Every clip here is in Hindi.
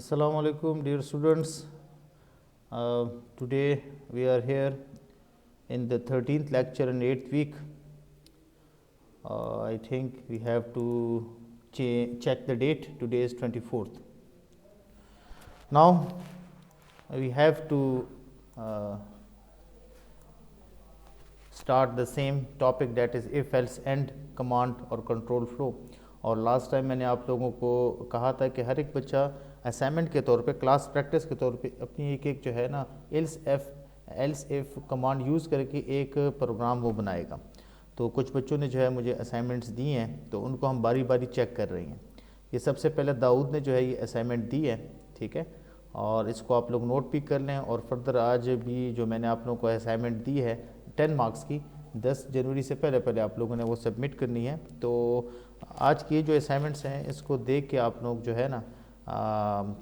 Assalamu alaikum, dear students. Today we are here in the 13th lecture in 8th week. I think we have to check the date. Today is 24th. Now we have to start the same topic, that is if else end command और control flow. और लास्ट टाइम मैंने आप लोगों को कहा था कि हर एक बच्चा असाइनमेंट के तौर पे, क्लास प्रैक्टिस के तौर पे अपनी एक जो है ना एल्स इफ कमांड यूज़ करके एक प्रोग्राम वो बनाएगा। तो कुछ बच्चों ने जो है मुझे असाइनमेंट्स दिए हैं, तो उनको हम बारी बारी चेक कर रहे हैं। ये सबसे पहले दाऊद ने जो है ये असाइनमेंट दी है, ठीक है, और इसको आप लोग नोट भी कर लें। और फर्दर आज भी जो मैंने आप लोगों को असाइनमेंट दी है 10 मार्क्स की, 10 जनवरी से पहले पहले आप लोगों ने वो सबमिट करनी है। तो आज की जो असाइनमेंट्स हैं इसको देख के आप लोग जो है ना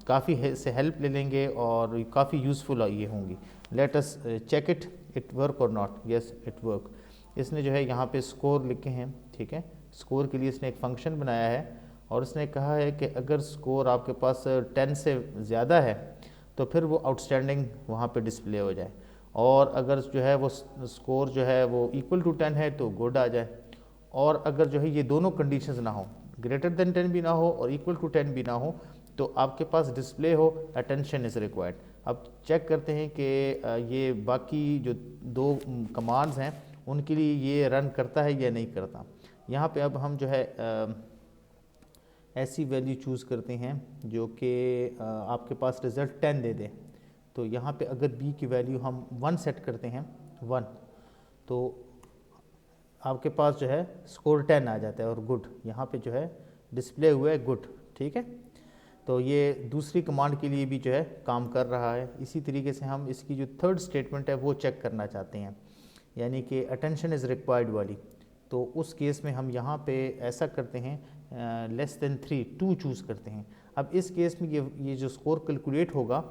काफ़ी से हेल्प ले लेंगे और काफ़ी यूज़फुल ये होंगी। Let us check it work और नॉट। Yes it work. इसने जो है यहाँ पे स्कोर लिखे हैं, ठीक है। स्कोर के लिए इसने एक फ़ंक्शन बनाया है और इसने कहा है कि अगर स्कोर आपके पास 10 से ज़्यादा है तो फिर वो आउटस्टैंडिंग वहाँ पे डिस्प्ले हो जाए, और अगर जो है वो स्कोर जो है वो इक्वल टू 10 है तो गुड आ जाए। और अगर जो है ये दोनों कंडीशंस ना हो, ग्रेटर देन 10 भी ना हो और इक्वल टू 10 भी ना हो, तो आपके पास डिस्प्ले हो अटेंशन इज़ रिक्वायर्ड। अब चेक करते हैं कि ये बाकी जो दो कमांड्स हैं उनके लिए ये रन करता है या नहीं करता। यहाँ पे अब हम जो है ऐसी वैल्यू चूज़ करते हैं जो कि आपके पास रिज़ल्ट 10 दे दे। तो यहाँ पे अगर b की वैल्यू हम 1 सेट करते हैं 1, तो आपके पास जो है स्कोर 10 आ जाता है और गुड यहाँ पे जो है डिस्प्ले हुआ है गुड, ठीक है। तो ये दूसरी कमांड के लिए भी जो है काम कर रहा है। इसी तरीके से हम इसकी जो थर्ड स्टेटमेंट है वो चेक करना चाहते हैं, यानी कि अटेंशन इज़ रिक्वायर्ड वाली। तो उस केस में हम यहाँ पे ऐसा करते हैं लेस देन 3 2 चूज़ करते हैं। अब इस केस में ये जो स्कोर कैलकुलेट होगा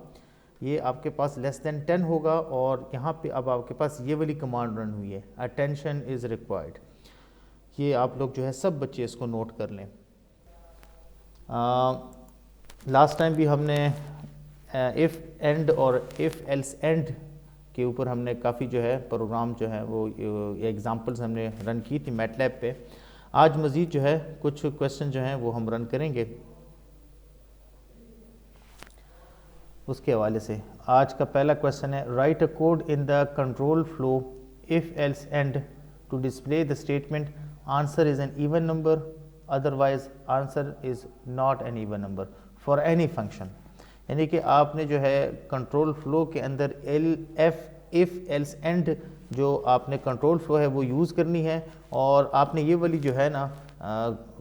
ये आपके पास लेस देन 10 होगा, और यहाँ पे अब आपके पास ये वाली कमांड रन हुई है अटेंशन इज़ रिक्वायर्ड। ये आप लोग जो है सब बच्चे इसको नोट कर लें। लास्ट टाइम भी हमने इफ़ एंड और इफ़ एल्स एंड के ऊपर हमने काफ़ी जो है प्रोग्राम जो है वो एग्जांपल्स हमने रन की थी मैटलैब पे। आज मज़ीद जो है कुछ क्वेश्चन जो हैं वो हम रन करेंगे उसके हवाले से। आज का पहला क्वेश्चन है write a code in the control flow if else and to display the statement answer is an even number, otherwise answer is not an even number for any function. यानी कि आपने जो है कंट्रोल फ्लो के अंदर इफ़ एल्स एंड जो आपने कंट्रोल फ्लो है वो यूज़ करनी है, और आपने ये वाली जो है ना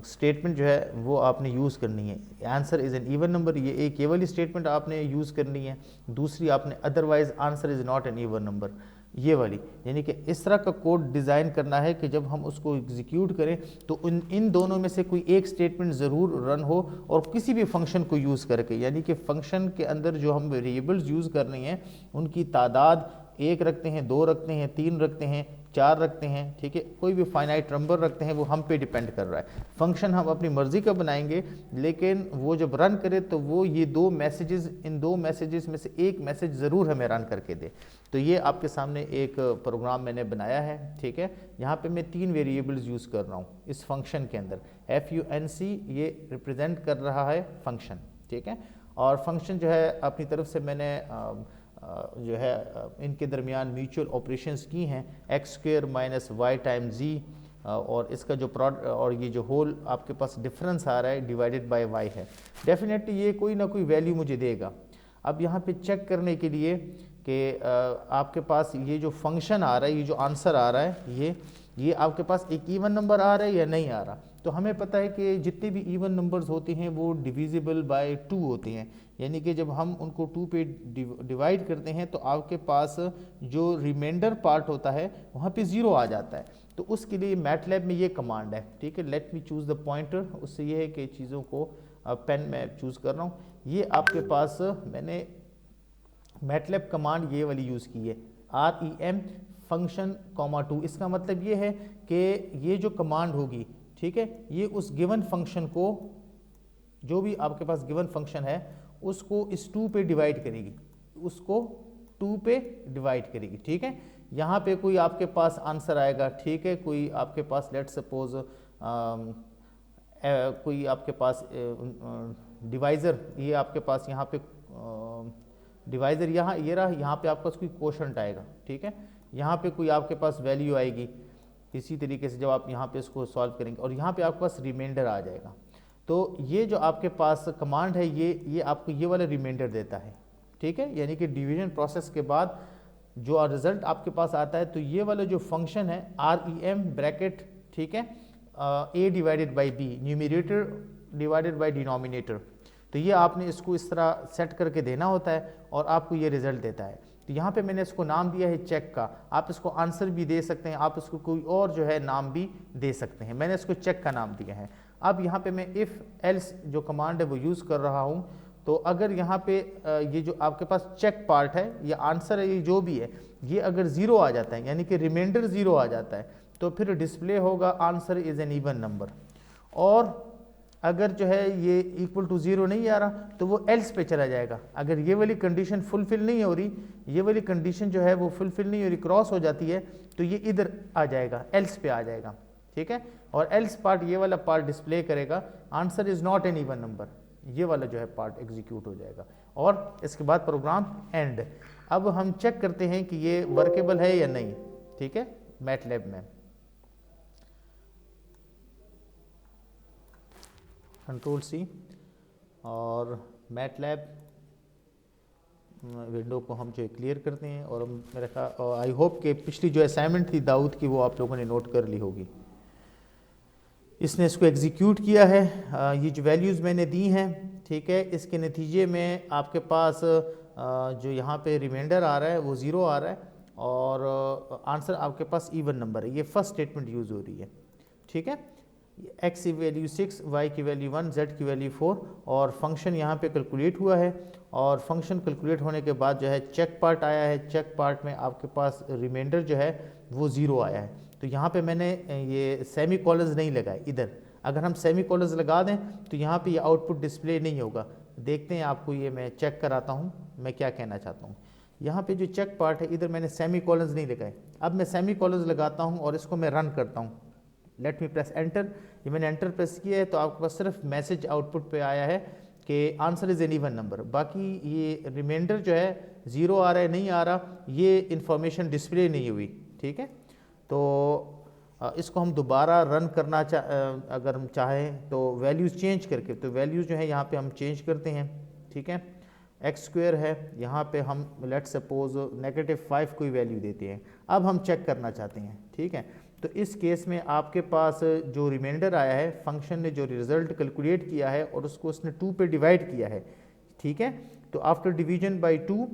स्टेटमेंट जो है वो आपने यूज़ करनी है। Answer is an even number, ये वाली स्टेटमेंट आपने यूज़ करनी है। दूसरी आपने otherwise answer is not an even number, ये वाली। यानी कि इस तरह का कोड डिज़ाइन करना है कि जब हम उसको एग्जीक्यूट करें तो इन दोनों में से कोई एक स्टेटमेंट ज़रूर रन हो, और किसी भी फंक्शन को यूज़ करके। यानी कि फंक्शन के अंदर जो हम वेरिएबल्स यूज़ कर रहे हैं उनकी तादाद 1 रखते हैं, 2 रखते हैं, 3 रखते हैं, 4 रखते हैं, ठीक है, कोई भी फाइनाइट नंबर रखते हैं, वो हम पे डिपेंड कर रहा है। फंक्शन हम अपनी मर्ज़ी का बनाएंगे, लेकिन वो जब रन करे तो वो ये इन दो मैसेजेस में से एक मैसेज ज़रूर हमें रन करके दे। तो ये आपके सामने एक प्रोग्राम मैंने बनाया है, ठीक है। यहाँ पे मैं 3 वेरिएबल्स यूज़ कर रहा हूँ इस फंक्शन के अंदर। FUNC ये रिप्रेजेंट कर रहा है फंक्शन, ठीक है। और फंक्शन जो है अपनी तरफ से मैंने जो है इनके दरमियान म्यूचुअल ऑपरेशंस की हैं, x² - y टाइम z, और इसका जो और ये जो होल आपके पास डिफरेंस आ रहा है डिवाइडेड बाय y है। डेफिनेटली ये कोई ना कोई वैल्यू मुझे देगा। अब यहाँ पे चेक करने के लिए कि आपके पास ये जो फंक्शन आ रहा है, ये जो आंसर आ रहा है, ये आपके पास एक इवन नंबर आ रहा है या नहीं आ रहा। तो हमें पता है कि जितने भी इवन नंबर्स होते हैं वो डिविजिबल बाय 2 होते हैं। यानी कि जब हम उनको 2 पे डिवाइड करते हैं तो आपके पास जो रिमाइंडर पार्ट होता है वहाँ पे 0 आ जाता है। तो उसके लिए मैटलैब में ये कमांड है, ठीक है। Let me choose the pointer. उससे ये है कि चीज़ों को पेन में चूज़ कर रहा हूँ। ये आपके पास मैंने मैटलैब कमांड ये वाली यूज़ की है REM फंक्शन कॉमा 2। इसका मतलब ये है कि ये जो कमांड होगी, ठीक है, ये उस गिवन फंक्शन को, जो भी आपके पास गिवन फंक्शन है उसको इस 2 पे डिवाइड करेगी, उसको 2 पे डिवाइड करेगी, ठीक है। यहाँ पे कोई आपके पास आंसर आएगा, ठीक है, कोई आपके पास लेट सपोज कोई आपके पास डिवाइज़र, ये आपके पास यहाँ पे डिवाइज़र यहाँ ये रहा, यहाँ पे आपके पास कोई कोशंट आएगा, ठीक है, यहाँ पे कोई आपके पास वैल्यू आएगी। इसी तरीके से जब आप यहाँ पे इसको सॉल्व करेंगे और यहाँ पे आपके पास रिमाइंडर आ जाएगा, तो ये जो आपके पास कमांड है ये आपको ये वाला रिमाइंडर देता है, ठीक है। यानी कि डिवीजन प्रोसेस के बाद जो रिजल्ट आपके पास आता है, तो ये वाला जो फंक्शन है REM ब्रैकेट, ठीक है, A divided by B, numerator divided by denominator, तो ये आपने इसको इस तरह सेट करके देना होता है और आपको ये रिजल्ट देता है। तो यहाँ पे मैंने इसको नाम दिया है चेक का, आप इसको आंसर भी दे सकते हैं, आप इसको कोई और जो है नाम भी दे सकते हैं, मैंने इसको चेक का नाम दिया है। अब यहाँ पे मैं इफ़ एल्स जो कमांड है वो यूज़ कर रहा हूँ, तो अगर यहाँ पे ये जो आपके पास चेक पार्ट है या आंसर है, ये जो भी है, ये अगर 0 आ जाता है, यानी कि रिमाइंडर 0 आ जाता है, तो फिर डिस्प्ले होगा answer is an even number. और अगर जो है ये इक्वल टू 0 नहीं आ रहा, तो वो एल्स पे चला जाएगा। अगर ये वाली कंडीशन फुलफिल नहीं हो रही, ये वाली कंडीशन जो है वो फुलफिल नहीं हो रही, क्रॉस हो जाती है, तो ये इधर आ जाएगा, एल्स पे आ जाएगा, ठीक है। और एल्स पार्ट, ये वाला पार्ट डिस्प्ले करेगा answer is not an even number, ये वाला जो है पार्ट एग्जीक्यूट हो जाएगा और इसके बाद प्रोग्राम एंड। अब हम चेक करते हैं कि ये वर्केबल है या नहीं, ठीक है, मैटलैब में। कंट्रोल C और मैटलैब विंडो को हम जो क्लियर करते हैं और मेरे ख्याल आई होप कि पिछली जो असाइनमेंट थी दाऊद की वो आप लोगों ने नोट कर ली होगी। इसने इसको एग्जीक्यूट किया है, ये जो वैल्यूज़ मैंने दी हैं, ठीक है, इसके नतीजे में आपके पास जो यहाँ पे रिमाइंडर आ रहा है वो 0 आ रहा है और आंसर आपके पास इवन नंबर है। ये फर्स्ट स्टेटमेंट यूज़ हो रही है, ठीक है। x की वैल्यू 6, y की वैल्यू 1, z की वैल्यू 4 और फंक्शन यहाँ पे कैलकुलेट हुआ है और फंक्शन कैलकुलेट होने के बाद जो है चेक पार्ट आया है, चेक पार्ट में आपके पास रिमाइंडर जो है वो 0 आया है। तो यहाँ पे मैंने ये सेमी कॉलन्स नहीं लगाए इधर, अगर हम सेमी कॉलन्स लगा दें तो यहाँ पे ये आउटपुट डिस्प्ले नहीं होगा। देखते हैं, आपको ये मैं चेक कराता हूँ मैं क्या कहना चाहता हूँ। यहाँ पे जो चेक पार्ट है इधर मैंने सेमी कॉलन्स नहीं लगाए, अब मैं सेमी कॉलन्स लगाता हूँ और इसको मैं रन करता हूँ। लेट मी प्रेस एंटर, ये मैंने एंटर प्रेस किया है तो आपके पास सिर्फ मैसेज आउटपुट पे आया है कि answer is an even number. बाकी ये रिमाइंडर जो है 0 आ रहा है नहीं आ रहा, ये इंफॉर्मेशन डिस्प्ले नहीं हुई, ठीक है। तो इसको हम दोबारा रन करना अगर हम चाहें तो वैल्यूज़ चेंज करके, तो वैल्यूज़ जो है यहाँ पे हम चेंज करते हैं, ठीक है। x² है, यहाँ पे हम लेट सपोज -5 कोई वैल्यू देते हैं। अब हम चेक करना चाहते हैं, ठीक है। तो इस केस में आपके पास जो रिमाइंडर आया है, फंक्शन ने जो रिजल्ट कैलकुलेट किया है और उसको उसने 2 पे डिवाइड किया है, ठीक है। तो आफ्टर डिवीजन बाय 2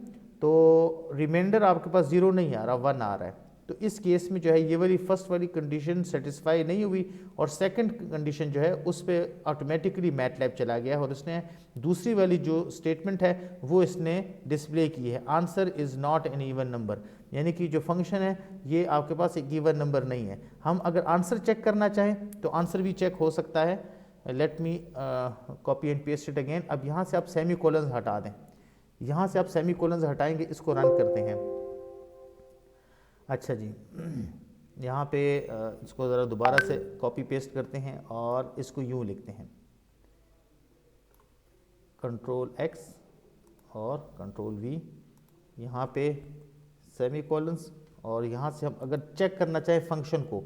तो रिमाइंडर आपके पास 0 नहीं आ रहा, 1 आ रहा है। तो इस केस में जो है ये वाली फर्स्ट वाली कंडीशन सेटिस्फाई नहीं हुई और सेकंड कंडीशन जो है उस पर ऑटोमेटिकली मैटलैब चला गया और इसने दूसरी वाली जो स्टेटमेंट है वो इसने डिस्प्ले की है, answer is not an even number, यानी कि जो फंक्शन है ये आपके पास एक इवन नंबर नहीं है। हम अगर आंसर चेक करना चाहें तो आंसर भी चेक हो सकता है। Let me copy and paste it again. अब यहाँ से आप सेमी कोलन्स हटा दें, यहाँ से आप सेमी कोलन्स हटाएंगे, इसको रन करते हैं। अच्छा जी, यहाँ पे इसको ज़रा दोबारा से कॉपी पेस्ट करते हैं और इसको यूँ लिखते हैं, कंट्रोल X और कंट्रोल V, यहाँ पे सेमी कॉलन्स और यहाँ से हम अगर चेक करना चाहें फंक्शन को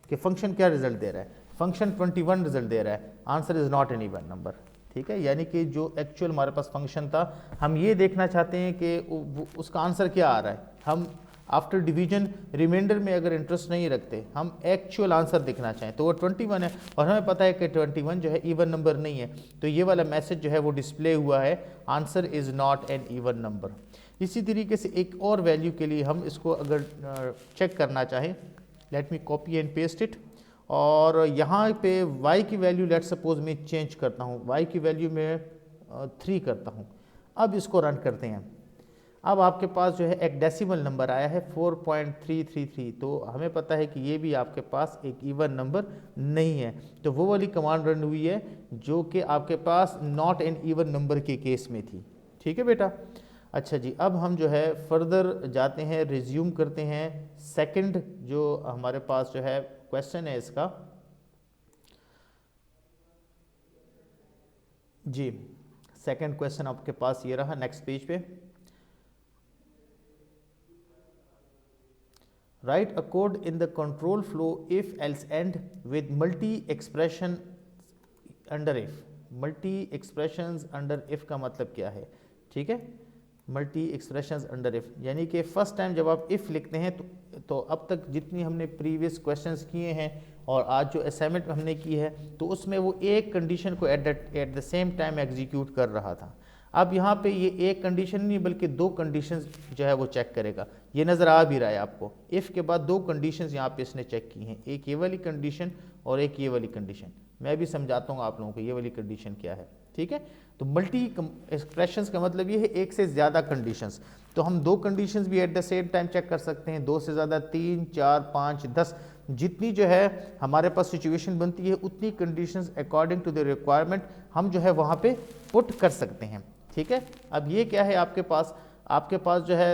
कि फंक्शन क्या रिजल्ट दे रहा है, फंक्शन 21 रिजल्ट दे रहा है, answer is not an even number, ठीक है। यानी कि जो एक्चुअल हमारे पास फंक्शन था हम ये देखना चाहते हैं कि उसका आंसर क्या आ रहा है। हम आफ्टर डिवीजन रिमाइंडर में अगर इंटरेस्ट नहीं रखते, हम एक्चुअल आंसर देखना चाहें तो वो 21 है और हमें पता है कि 21 जो है इवन नंबर नहीं है, तो ये वाला मैसेज जो है वो डिस्प्ले हुआ है, answer is not an even number. इसी तरीके से एक और वैल्यू के लिए हम इसको अगर चेक करना चाहें, let me copy and paste it और यहाँ पे y की वैल्यू लेट सपोज मैं चेंज करता हूँ, y की वैल्यू में 3 करता हूँ। अब इसको रन करते हैं। अब आपके पास जो है एक डेसिमल नंबर आया है 4.333, तो हमें पता है कि ये भी आपके पास एक इवन नंबर नहीं है, तो वो वाली कमांड रन हुई है जो कि आपके पास नॉट एन इवन नंबर के केस में थी। ठीक है बेटा। अच्छा जी, अब हम जो है फर्दर जाते हैं, रिज्यूम करते हैं सेकंड जो हमारे पास जो है क्वेश्चन है इसका। जी, सेकंड क्वेश्चन आपके पास ये रहा नेक्स्ट पेज पे। Right a code in the control flow if else and with multi expression under if. Multi expressions under if का मतलब क्या है? ठीक है, मल्टी एक्सप्रेशंस अंडर इफ यानी कि फर्स्ट टाइम जब आप इफ लिखते हैं तो अब तक जितनी हमने प्रीवियस क्वेश्चंस किए हैं और आज जो असाइनमेंट हमने की है तो उसमें वो एक कंडीशन को eight the same time execute कर रहा था। अब यहाँ पे ये एक कंडीशन नहीं बल्कि दो कंडीशंस जो है वो चेक करेगा। ये नज़र आ भी रहा है आपको, इफ़ के बाद दो कंडीशंस यहाँ पे इसने चेक की हैं, एक ये वाली कंडीशन और एक ये वाली कंडीशन। मैं भी समझाता हूँ आप लोगों को ये वाली कंडीशन क्या है। ठीक है, तो मल्टी एक्सप्रेशंस का मतलब ये है एक से ज़्यादा कंडीशंस। तो हम दो कंडीशंस भी at the same time check कर सकते हैं, दो से ज़्यादा, 3, 4, 5, 10, जितनी जो है हमारे पास सिचुएशन बनती है उतनी conditions according to the requirement हम जो है वहाँ पे पुट कर सकते हैं। ठीक है, अब ये क्या है आपके पास जो है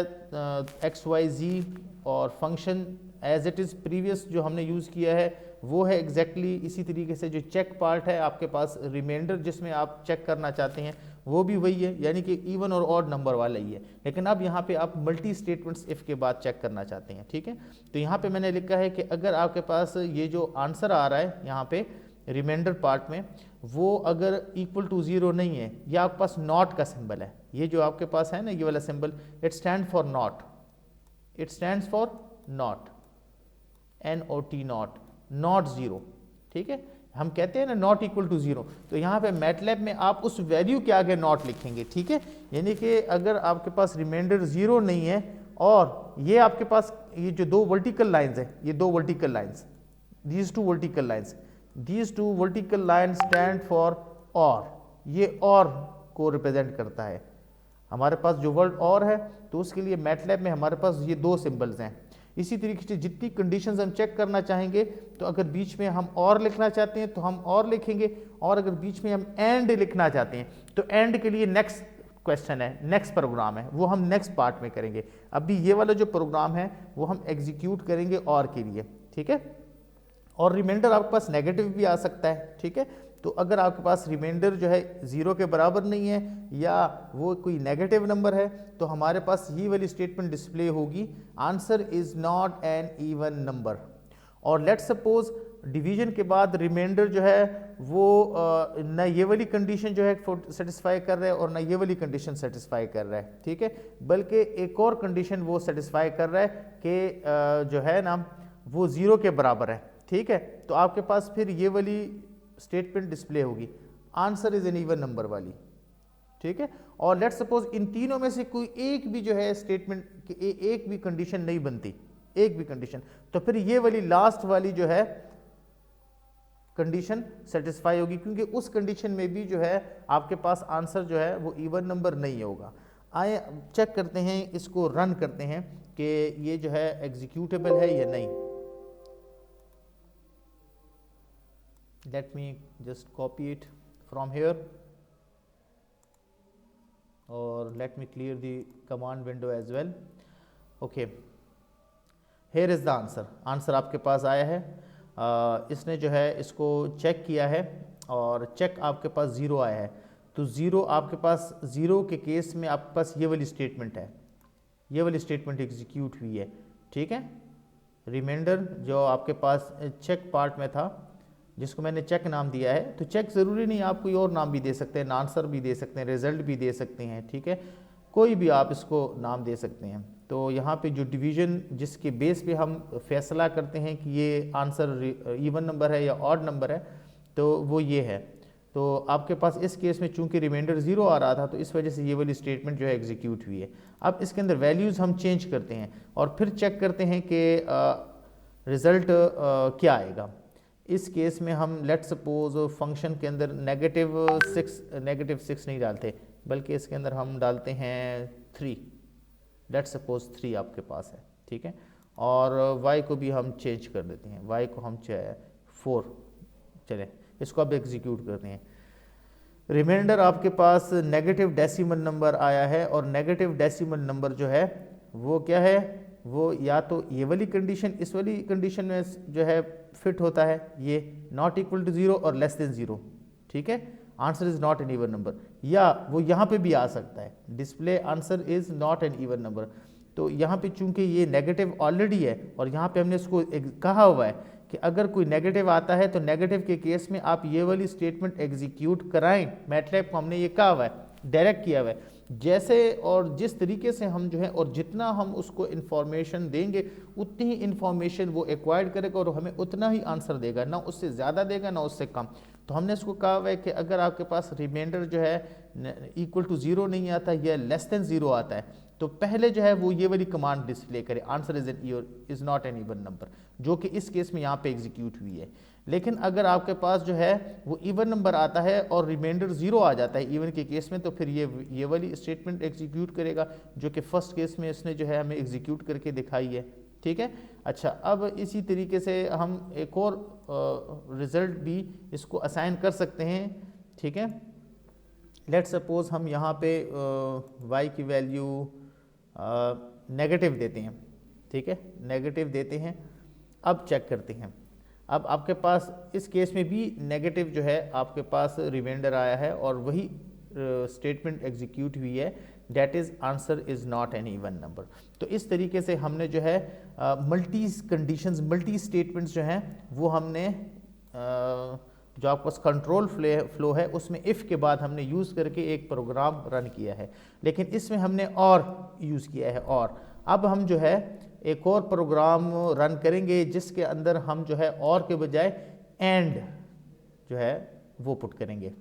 XYZ और function as it is previous जो हमने यूज़ किया है वो है एग्जैक्टली इसी तरीके से। जो चेक पार्ट है आपके पास रिमाइंडर जिसमें आप चेक करना चाहते हैं वो भी वही है, यानी कि इवन और ऑड नंबर वाला ही है, लेकिन अब यहाँ पे आप मल्टी स्टेटमेंट्स इफ़ के बाद चेक करना चाहते हैं। ठीक है, तो यहाँ पे मैंने लिखा है कि अगर आपके पास ये जो आंसर आ रहा है यहाँ पे रिमाइंडर पार्ट में वो अगर इक्वल टू 0 नहीं है या आपके पास नॉट का सिंबल है, ये जो आपके पास है ना ये वाला symbol, it stand for not, it stands for not, NOT not, not 0। ठीक है, हम कहते हैं ना नॉट इक्वल टू 0, तो यहाँ पे मैटलैब में आप उस वैल्यू के आगे नॉट लिखेंगे। ठीक है, यानी कि अगर आपके पास रिमाइंडर 0 नहीं है और ये आपके पास ये जो दो वर्टिकल लाइंस है, ये दो vertical lines, these two vertical lines, these two vertical lines stand for और, ये और को रिप्रेजेंट करता है। हमारे पास जो वर्ड और है तो उसके लिए मैटलैब में हमारे पास ये दो सिंबल्स हैं। इसी तरीके से जितनी कंडीशंस हम चेक करना चाहेंगे तो अगर बीच में हम और लिखना चाहते हैं तो हम और लिखेंगे, और अगर बीच में हम एंड लिखना चाहते हैं तो एंड के लिए नेक्स्ट क्वेश्चन है, नेक्स्ट प्रोग्राम है, वो हम नेक्स्ट पार्ट में करेंगे। अभी ये वाला जो प्रोग्राम है वो हम एग्जीक्यूट करेंगे और के लिए। ठीक है, और रिमाइंडर आपके पास नेगेटिव भी आ सकता है। ठीक है, तो अगर आपके पास रिमाइंडर जो है 0 के बराबर नहीं है या वो कोई नेगेटिव नंबर है तो हमारे पास ये वाली स्टेटमेंट डिस्प्ले होगी, answer is not an even number. और लेट्स सपोज डिवीजन के बाद रिमाइंडर जो है वो न ये वाली कंडीशन जो है सेटिस्फाई कर रहा है और न ये वाली कंडीशन सेटिस्फाई कर रहा है। ठीक है, बल्कि एक और कंडीशन वो सेटिस्फाई कर रहा है कि जो है ना वो 0 के बराबर है। ठीक है, तो आपके पास फिर ये वाली स्टेटमेंट डिस्प्ले होगी, answer is an even number वाली। ठीक है, और लेट्स सपोज इन तीनों में से कोई एक भी जो है स्टेटमेंट एक भी कंडीशन नहीं बनती, एक भी कंडीशन, तो फिर ये वाली लास्ट वाली जो है कंडीशन सेटिस्फाई होगी, क्योंकि उस कंडीशन में भी जो है आपके पास आंसर जो है वो इवन नंबर नहीं होगा। आए चेक करते हैं, इसको रन करते हैं कि ये जो है एग्जीक्यूटेबल है या नहीं। Let me just copy it from here or let me clear the command window as well. Okay, here is the answer. Answer आपके पास आया है, इसने जो है इसको चेक किया है और चेक आपके पास 0 आया है। तो 0 आपके पास 0 के केस में आपके पास ये वाली स्टेटमेंट है, ये वाली स्टेटमेंट एग्जीक्यूट हुई है। ठीक है, रिमाइंडर जो आपके पास चेक पार्ट में था जिसको मैंने चेक नाम दिया है, तो चेक ज़रूरी नहीं, आप कोई और नाम भी दे सकते हैं, आंसर भी दे सकते हैं, रिजल्ट भी दे सकते हैं। ठीक है, कोई भी आप इसको नाम दे सकते हैं। तो यहाँ पे जो डिवीज़न जिसके बेस पे हम फैसला करते हैं कि ये आंसर इवन नंबर है या ऑड नंबर है, तो वो ये है। तो आपके पास इस केस में चूंकि रिमाइंडर 0 आ रहा था तो इस वजह से ये वाली स्टेटमेंट जो है एग्जीक्यूट हुई है। अब इसके अंदर वैल्यूज़ हम चेंज करते हैं और फिर चेक करते हैं कि रिज़ल्ट क्या आएगा। इस केस में हम लेट सपोज फंक्शन के अंदर नेगेटिव 6 नहीं डालते, बल्कि इसके अंदर हम डालते हैं 3, लेट सपोज 3 आपके पास है। ठीक है, और y को भी हम चेंज कर देते हैं, y को हम 4, चले इसको अब एग्जीक्यूट करते हैं। रिमाइंडर आपके पास नेगेटिव डेसिमल नंबर आया है और नेगेटिव डेसिमल नंबर जो है वो क्या है, वो या तो ये वाली कंडीशन, इस वाली कंडीशन में जो है फिट होता है, ये नॉट इक्वल टू 0 और लेस देन 0, ठीक है, answer is not an even number, या वो यहाँ पे भी आ सकता है, display answer is not an even number. तो यहाँ पे चूंकि ये नेगेटिव ऑलरेडी है और यहाँ पे हमने इसको कहा हुआ है कि अगर कोई नेगेटिव आता है तो नेगेटिव के केस में आप ये वाली स्टेटमेंट एग्जीक्यूट कराएं, मैटलैब को हमने ये कहा हुआ है, डायरेक्ट किया हुआ है, जैसे और जिस तरीके से हम जो है और जितना हम उसको इन्फॉर्मेशन देंगे उतनी ही इन्फॉर्मेशन वो एक्वायर्ड करेगा और हमें उतना ही आंसर देगा, ना उससे ज़्यादा देगा ना उससे कम। तो हमने इसको कहा हुआ है कि अगर आपके पास रिमाइंडर जो है इक्वल टू 0 नहीं आता या लेस देन 0 आता है तो पहले जो है वो ये वाली कमांड डिस्प्ले करे, answer is not an even number, जो कि इस केस में यहाँ पे एग्जीक्यूट हुई है। लेकिन अगर आपके पास जो है वो इवन नंबर आता है और रिमाइंडर 0 आ जाता है इवन के केस में, तो फिर ये वाली स्टेटमेंट एग्जीक्यूट करेगा, जो कि फर्स्ट केस में इसने जो है हमें एग्जीक्यूट करके दिखाई है, ठीक है। अच्छा, अब इसी तरीके से हम एक और रिजल्ट भी इसको असाइन कर सकते हैं, ठीक है। लेट सपोज हम यहाँ पे y की वैल्यू नेगेटिव देते हैं, ठीक है, नेगेटिव देते हैं। अब चेक करते हैं, अब आपके पास इस केस में भी नेगेटिव जो है आपके पास रिमाइंडर आया है और वही स्टेटमेंट एग्जीक्यूट हुई है, that is answer is not an even number. तो इस तरीके से हमने जो है मल्टी कंडीशंस, मल्टी स्टेटमेंट्स जो हैं वो हमने जो आपके पास कंट्रोल फ्लो है उसमें इफ़ के बाद हमने यूज़ करके एक प्रोग्राम रन किया है, लेकिन इसमें हमने और यूज़ किया है। और अब हम जो है एक और प्रोग्राम रन करेंगे जिसके अंदर हम जो है और के बजाय एंड जो है वो पुट करेंगे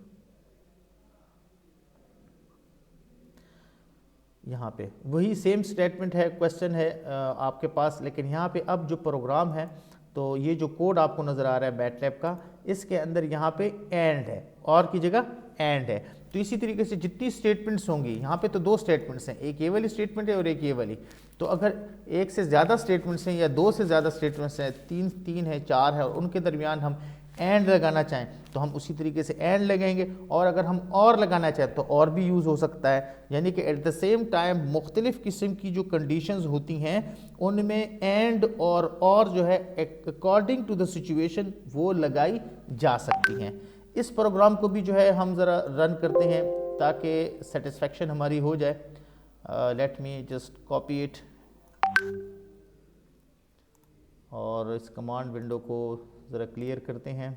यहाँ पे। वही सेम स्टेटमेंट है, क्वेश्चन है आपके पास, लेकिन यहाँ पे अब जो प्रोग्राम है, तो ये जो कोड आपको नज़र आ रहा है मैटलैब का, इसके अंदर यहाँ पे एंड है, और की जगह एंड है। तो इसी तरीके से जितनी स्टेटमेंट्स होंगी, यहाँ पे तो 2 स्टेटमेंट्स हैं, एक ये वाली स्टेटमेंट है और एक ये वाली, तो अगर एक से ज़्यादा स्टेटमेंट्स हैं या 2 से ज़्यादा स्टेटमेंट्स हैं, 3 है, 4 है, और उनके दरमियान हम एंड लगाना चाहें तो हम उसी तरीके से एंड लगाएंगे, और अगर हम और लगाना चाहें तो और भी यूज़ हो सकता है। यानी कि एट द सेम टाइम मुख्तलिफ़ किस्म की जो कंडीशंस होती हैं उनमें एंड और जो है अकॉर्डिंग टू द सिचुएशन वो लगाई जा सकती हैं। इस प्रोग्राम को भी जो है हम ज़रा रन करते हैं ताकि सेटिस्फेक्शन हमारी हो जाए। Let me just copy it और इस कमांड विंडो को ज़रा क्लियर करते हैं।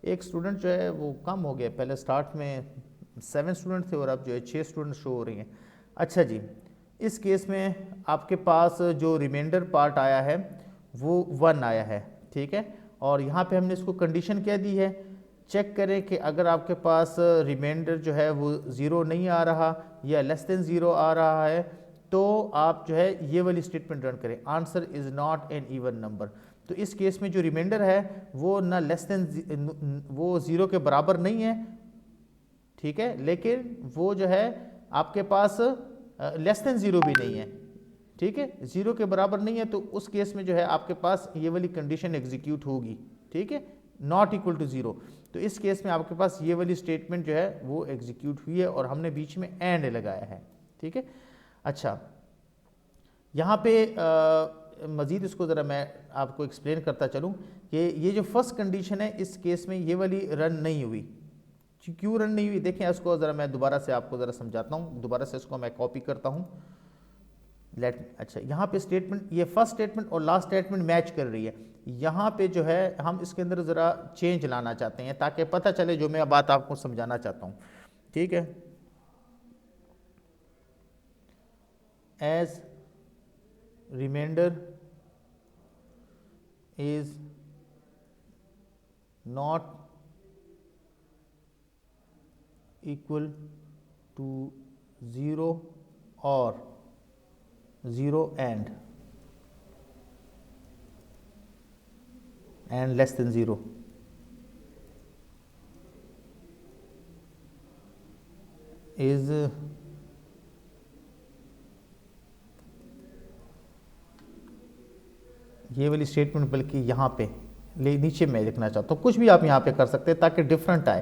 एक स्टूडेंट जो है वो कम हो गया, पहले स्टार्ट में 7 स्टूडेंट थे और अब जो है 6 स्टूडेंट शो हो रही हैं। अच्छा जी, इस केस में आपके पास जो रिमाइंडर पार्ट आया है वो 1 आया है, ठीक है, और यहाँ पे हमने इसको कंडीशन क्या दी है, चेक करें कि अगर आपके पास रिमाइंडर जो है वो 0 नहीं आ रहा या लेस देन 0 आ रहा है तो आप जो है ये वाली स्टेटमेंट रन करें, answer is not an even number. तो इस केस में जो रिमाइंडर है वो ना लेस देन वो 0 के बराबर नहीं है, ठीक है, लेकिन वो जो है आपके पास लेस देन 0 भी नहीं है, ठीक है, 0 के बराबर नहीं है, तो उस केस में जो है आपके पास ये वाली कंडीशन एग्जीक्यूट होगी, ठीक है, नॉट इक्वल टू 0। तो इस केस में आपके पास ये वाली स्टेटमेंट जो है वो एग्जीक्यूट हुई है और हमने बीच में एंड लगाया है, ठीक है। अच्छा, यहाँ पे मज़ीद इसको ज़रा मैं आपको एक्सप्लेन करता चलूँ कि ये जो फर्स्ट कंडीशन है इस केस में ये वाली रन नहीं हुई। क्यों रन नहीं हुई, देखें इसको ज़रा मैं दोबारा से आपको ज़रा समझाता हूँ, दोबारा से इसको मैं कॉपी करता हूँ। अच्छा, यहाँ पे स्टेटमेंट, ये फर्स्ट स्टेटमेंट और लास्ट स्टेटमेंट मैच कर रही है। यहाँ पे जो है हम इसके अंदर ज़रा चेंज लाना चाहते हैं ताकि पता चले जो मैं बात आपको समझाना चाहता हूँ, ठीक है। As remainder is not equal to 0 or 0 and less than 0, is ये वाली स्टेटमेंट, बल्कि यहाँ पे नीचे मैं लिखना चाहता हूँ, कुछ भी आप यहाँ पे कर सकते हैं ताकि डिफरेंट आए।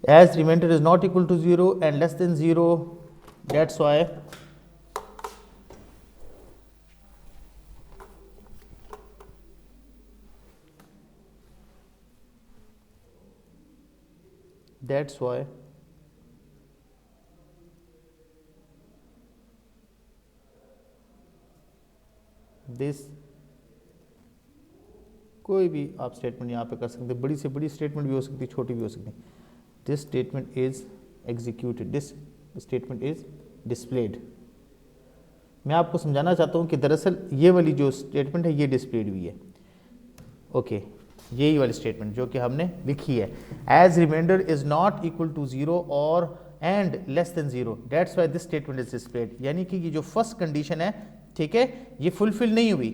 as remainder is not equal to 0 and less than 0, that's why this, कोई भी आप स्टेटमेंट यहाँ पे कर सकते हैं, बड़ी से बड़ी स्टेटमेंट भी हो सकती है, छोटी भी हो सकती है। This statement is executed, this statement is displayed. मैं आपको समझाना चाहता हूँ कि दरअसल ये वाली जो स्टेटमेंट है ये डिस्प्लेड हुई है। ओके, यही वाली स्टेटमेंट जो कि हमने लिखी है, as remainder is not equal to 0 और and less than 0, that's why this statement is displayed. यानी कि ये जो फर्स्ट कंडीशन है, ठीक है, ये फुलफिल नहीं हुई।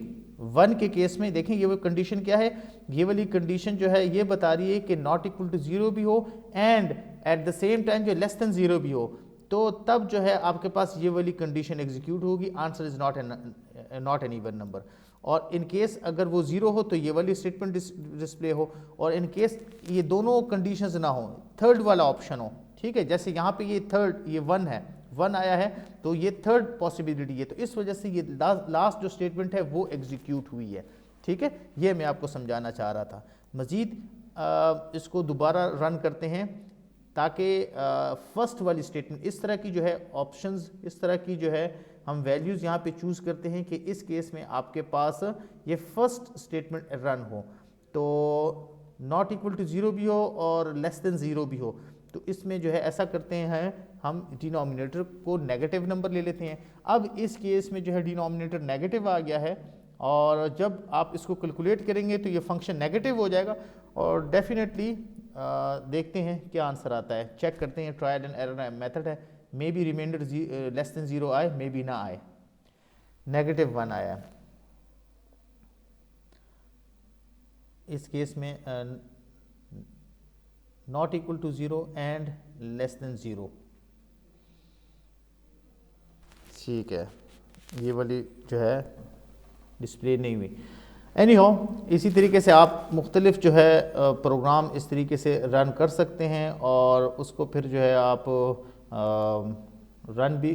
1 के केस में देखें, ये वो कंडीशन क्या है, ये वाली कंडीशन जो है ये बता रही है कि नॉट इक्वल टू 0 भी हो and eight the same time जो लेस देन 0 भी हो, तो तब जो है आपके पास ये वाली कंडीशन एग्जीक्यूट होगी, answer is not an even number. और इन केस अगर वो 0 हो तो ये वाली स्टेटमेंट डिस्प्ले हो, और इन केस ये दोनों कंडीशंस ना हो, थर्ड वाला ऑप्शन हो, ठीक है, जैसे यहाँ पे ये थर्ड, ये 1 है, 1 आया है, तो ये थर्ड पॉसिबिलिटी है, तो इस वजह से ये लास्ट जो स्टेटमेंट है वो एग्जीक्यूट हुई है। ठीक है, ये मैं आपको समझाना चाह रहा था। मज़ीद इसको दोबारा रन करते हैं ताकि फर्स्ट वाली स्टेटमेंट, इस तरह की जो है ऑप्शंस, इस तरह की जो है हम वैल्यूज़ यहाँ पे चूज़ करते हैं कि इस केस में आपके पास ये फर्स्ट स्टेटमेंट रन हो, तो नॉट इक्वल टू 0 भी हो और लेस देन 0 भी हो, तो इसमें जो है ऐसा करते हैं हम डिनोमिनेटर को नेगेटिव नंबर ले लेते हैं। अब इस केस में जो है डिनोमिनेटर नेगेटिव आ गया है, और जब आप इसको कैलकुलेट करेंगे तो ये फंक्शन नेगेटिव हो जाएगा, और डेफिनेटली देखते हैं क्या आंसर आता है, चेक करते हैं, ट्रायल एंड एरर मेथड है, maybe remainder less than 0 आए, मे बी ना आए, -1 आया है। इस केस में not equal to 0 and less than 0, ठीक है, ये वाली जो है डिस्प्ले नहीं हुई। एनी हाउ, इसी तरीके से आप मुख्तलिफ जो है प्रोग्राम इस तरीके से रन कर सकते हैं, और उसको फिर जो है आप रन भी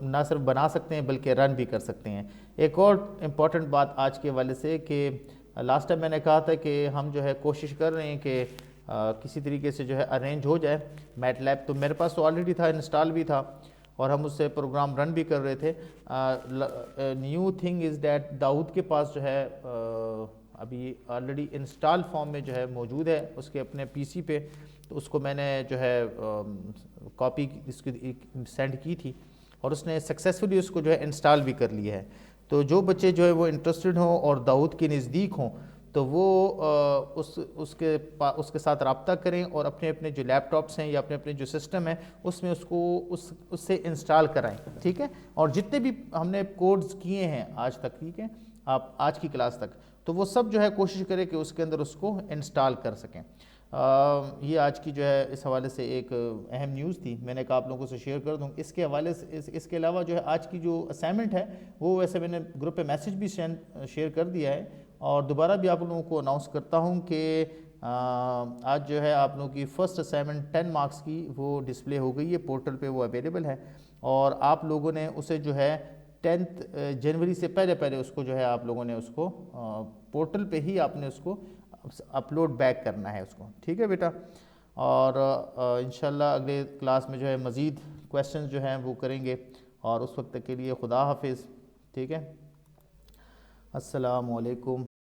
ना सिर्फ बना सकते हैं बल्कि रन भी कर सकते हैं। एक और इम्पॉर्टेंट बात आज के हवाले से कि लास्ट टाइम मैंने कहा था कि हम जो है कोशिश कर रहे हैं कि किसी तरीके से जो है अरेंज हो जाए मैटलैब, तो मेरे पास तो ऑलरेडी था, इंस्टॉल भी था, और हम उससे प्रोग्राम रन भी कर रहे थे। New thing is that Dawood के पास जो है अभी ऑलरेडी इंस्टॉल फॉर्म में जो है मौजूद है उसके अपने पीसी पे, तो उसको मैंने जो है कॉपी इसकी सेंड की थी, और उसने सक्सेसफुली उसको जो है इंस्टॉल भी कर लिया है। तो जो बच्चे जो है वो इंटरेस्टेड हों और दाऊद के नज़दीक हों, तो वो उसके साथ रब्ता करें और अपने अपने जो लैपटॉप्स हैं या अपने अपने जो सिस्टम है उसमें उसको उससे इंस्टॉल कराएं, ठीक है। और जितने भी हमने कोड्स किए हैं आज तक, ठीक है, आप आज की क्लास तक, तो वो सब जो है कोशिश करें कि उसके अंदर उसको इंस्टॉल कर सकें। ये आज की जो है इस हवाले से एक अहम न्यूज़ थी, मैंने कहा आप लोगों से शेयर कर दूँ। इसके हवाले से इसके अलावा जो है आज की जो असाइनमेंट है वो वैसे मैंने ग्रुप पे मैसेज भी शेयर कर दिया है, और दोबारा भी आप लोगों को अनाउंस करता हूँ कि आज जो है आप लोगों की फ़र्स्ट असाइनमेंट 10 मार्क्स की वो डिस्प्ले हो गई है, पोर्टल पे वो अवेलेबल है, और आप लोगों ने उसे जो है 10 जनवरी से पहले उसको जो है आप लोगों ने उसको पोर्टल पे ही आपने उसको अपलोड बैक करना है उसको, ठीक है बेटा। और इंशाल्लाह अगले क्लास में जो है मज़ीद क्वेश्चंस जो हैं वो करेंगे, और उस वक्त के लिए खुदा हाफिज़, ठीक है। अस्सलामु अलैकुम